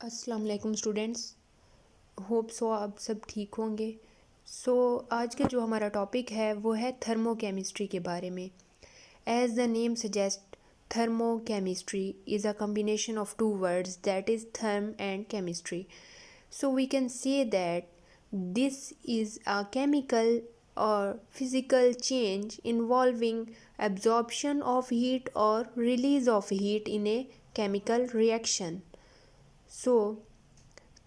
अस्सलाम वालेकुम students. Hope so आप सब ठीक होंगे। आज के जो हमारा टॉपिक है वो है थर्मोकेमिस्ट्री के बारे में। As the name suggest, thermochemistry is a combination of two words, that is therm and chemistry. So we can say that this is a chemical or physical change involving absorption of heat or release of heat in a chemical reaction.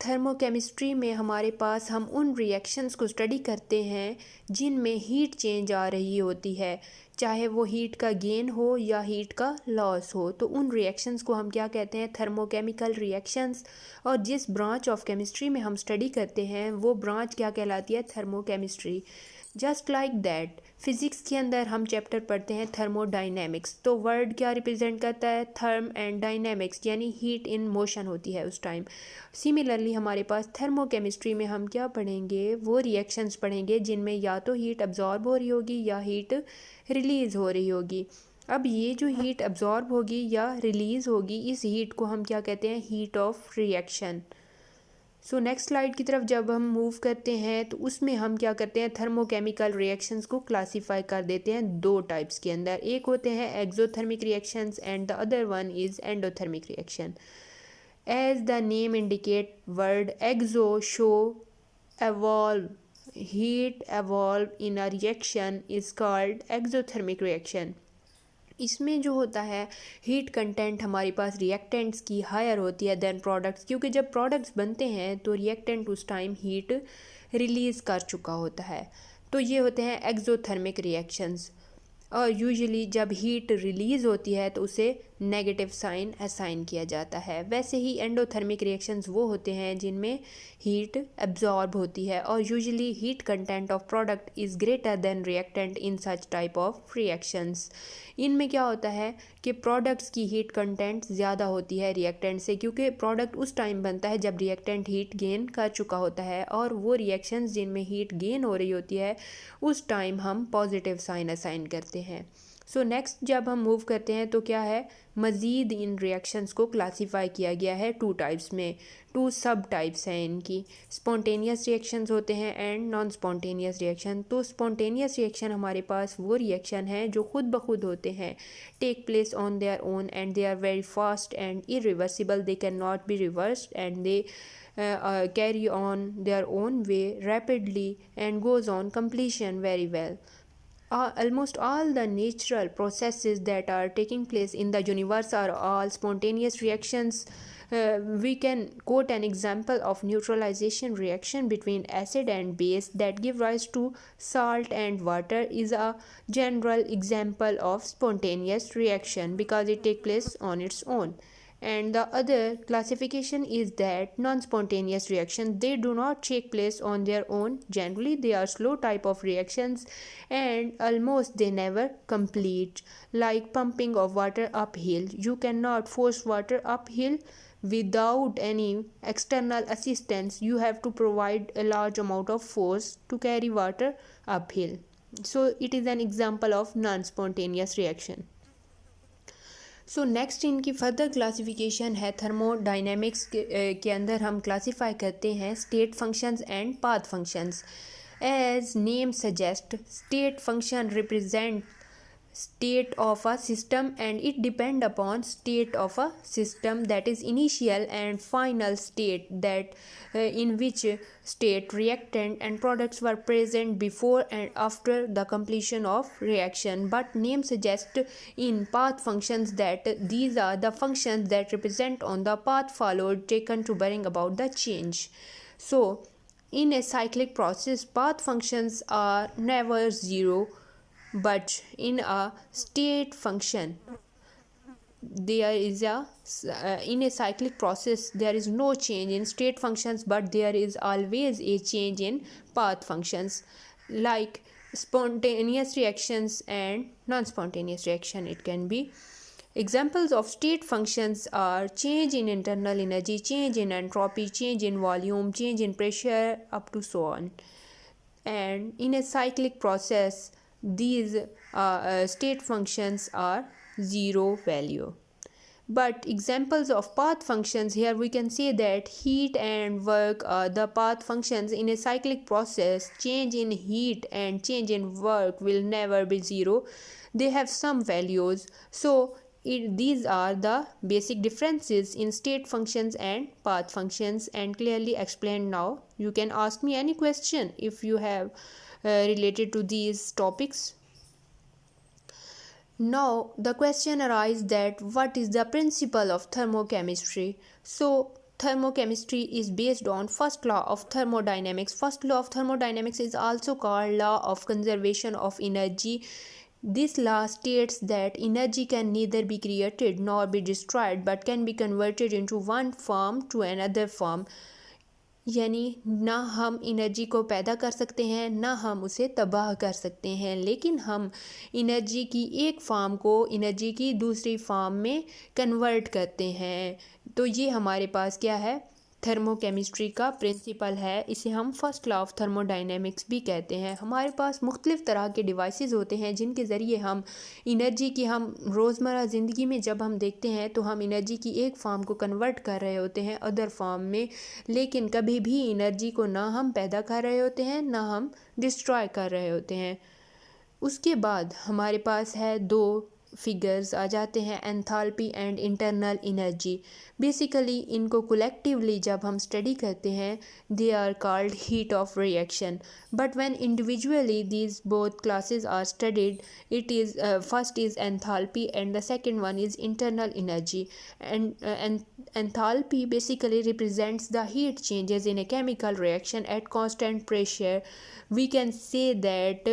Thermochemistry में हमारे पास हम उन reactions को study करते हैं जिनमें heat change आ रही होती है, चाहे वो हीट का गेन हो या हीट का लॉस हो। तो उन रिएक्शंस को हम क्या कहते हैं? Thermochemical reactions. और जिस ब्रांच ऑफ केमिस्ट्री में हम स्टडी करते हैं वो ब्रांच क्या कहलाती है? Thermochemistry. Just like that physics के अंदर हम चैप्टर पढ़ते हैं थर्मोडाइनेमिक्स, तो वर्ड क्या रिप्रेजेंट करता है? थर्म एंड डायनेमिक्स, यानी हीट इन मोशन होती है उस टाइम। सिमिलरली हमारे पास थर्मोकेमिस्ट्री में हम क्या पढ़ेंगे? वो रिएक्शंस पढ़ेंगे जिनमें या तो हीट अब्जॉर्ब हो रही होगी या हीट रिलीज़ हो रही होगी। अब ये जो हीट अब्जॉर्ब होगी या रिलीज़ होगी, इस हीट को हम क्या कहते हैं? Heat of reaction. Next slide की तरफ जब हम मूव करते हैं तो उसमें हम क्या करते हैं? थर्मोकेमिकल रिएक्शंस को क्लासीफाई कर देते हैं दो टाइप्स के अंदर। एक होते हैं exothermic reactions and the other one is endothermic reaction. As the name indicate, word exo show evolve, heat evolve in a reaction is called exothermic reaction. इसमें जो होता है हीट कंटेंट हमारे पास रिएक्टेंट्स की हायर होती है देन प्रोडक्ट्स, क्योंकि जब प्रोडक्ट्स बनते हैं तो रिएक्टेंट उस टाइम हीट रिलीज़ कर चुका होता है। तो ये होते हैं एक्सोथर्मिक रिएक्शंस। और यूजुअली जब हीट रिलीज़ होती है तो उसे नेगेटिव साइन असाइन किया जाता है। वैसे ही एंडोथर्मिक रिएक्शंस वो होते हैं जिनमें हीट एब्जॉर्ब होती है और usually heat content of product is greater than reactant in such type of reactions. इनमें क्या होता है कि प्रोडक्ट्स की हीट कंटेंट ज़्यादा होती है रिएक्टेंट से, क्योंकि प्रोडक्ट उस टाइम बनता है जब रिएक्टेंट हीट गेन कर चुका होता है, और वो रिएक्शंस जिनमें हीट गेन हो रही होती है उस टाइम हम पॉजिटिव साइन असाइन करते हैं। नेक्स्ट जब हम मूव करते हैं तो क्या है? मज़ीद इन रिएक्शंस को क्लासीफाई किया गया है टू टाइप्स में। टू सब टाइप्स हैं इनकी, स्पॉन्टेनियस रिएक्शंस होते हैं एंड नॉन स्पॉन्टेनियस रिएक्शन। तो स्पॉन्टेनियस रिएक्शन हमारे पास वो रिएक्शन है जो खुद ब खुद होते हैं, take place on their own and they are very fast and irreversible, they can not be reversed and they carry on their own way rapidly and goes on completion very well. Almost all the natural processes that are taking place in the universe are all spontaneous reactions. We can quote an example of neutralization reaction between acid and base that give rise to salt and water is a general example of spontaneous reaction because it takes place on its own. And the other classification is that non-spontaneous reactions, they do not take place on their own. Generally they are slow type of reactions and almost they never complete, like pumping of water uphill. You cannot force water uphill without any external assistance. You have to provide a large amount of force to carry water uphill. So it is an example of non-spontaneous reaction. Next इनकी further classification है thermodynamics के अंदर हम classify करते हैं state functions and path functions. As name suggest, state function represent state of a system and it depend upon state of a system, that is initial and final state, that in which state reactant and products were present before and after the completion of reaction. But name suggests in path functions that these are the functions that represent on the path followed taken to bring about the change. In a cyclic process, path functions are never zero, but in a state function there is in a cyclic process there is no change in state functions, but there is always a change in path functions, like spontaneous reactions and non-spontaneous reaction it can be. Examples of state functions are change in internal energy, change in entropy, change in volume, change in pressure, up to so on. And in a cyclic process these state functions are zero value. But examples of path functions, here we can say that heat and work are the path functions in a cyclic process. Change in heat and change in work will never be zero. They have some values. So these are the basic differences in state functions and path functions, and clearly explained now. You can ask me any question if you have related to these topics. Now the question arises that what is the principle of thermochemistry? So thermochemistry is based on first law of thermodynamics. First law of thermodynamics is also called law of conservation of energy. This law states that energy can neither be created nor be destroyed but can be converted into one form to another form. यानी ना हम energy को पैदा कर सकते हैं ना हम उसे तबाह कर सकते हैं, लेकिन हम एनर्जी की एक फॉर्म को एनर्जी की दूसरी फॉर्म में कन्वर्ट करते हैं। तो ये हमारे पास क्या है, थर्मोकेमिस्ट्री का प्रिंसिपल है। इसे हम फर्स्ट लॉ ऑफ थर्मोडायनेमिक्स भी कहते हैं। हमारे पास मुख्तलिफ़ तरह के डिवाइसेस होते हैं जिनके ज़रिए हम एनर्जी की, हम रोज़मर्रा ज़िंदगी में जब हम देखते हैं तो हम एनर्जी की एक फॉर्म को कन्वर्ट कर रहे होते हैं अदर फॉर्म में, लेकिन कभी भी एनर्जी को ना हम पैदा कर रहे होते हैं ना हम डिस्ट्रॉय कर रहे होते हैं। उसके बाद हमारे पास है दो फिगर्स आ जाते हैं, enthalpy and internal energy. Basically इनको कलेक्टिवली जब हम स्टडी करते हैं they are called heat of reaction, but when individually these both classes are studied it is first is enthalpy and the second one is internal energy. And enthalpy basically represents the heat changes in a chemical reaction at constant pressure. We can say that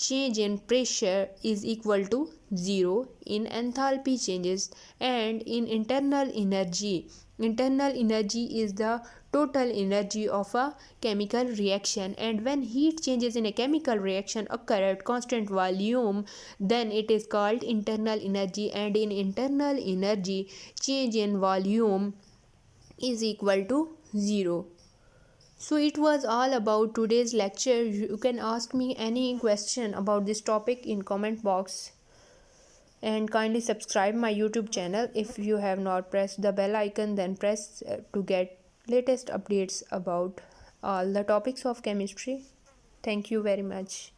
change in pressure is equal to zero in enthalpy changes. And in internal energy is the total energy of a chemical reaction, and when heat changes in a chemical reaction occur at constant volume then it is called internal energy. And in internal energy change in volume is equal to zero. So it was all about today's lecture. You can ask me any question about this topic in comment box, and kindly subscribe my YouTube channel. If you have not pressed the bell icon, then press to get latest updates about all the topics of chemistry. Thank you very much.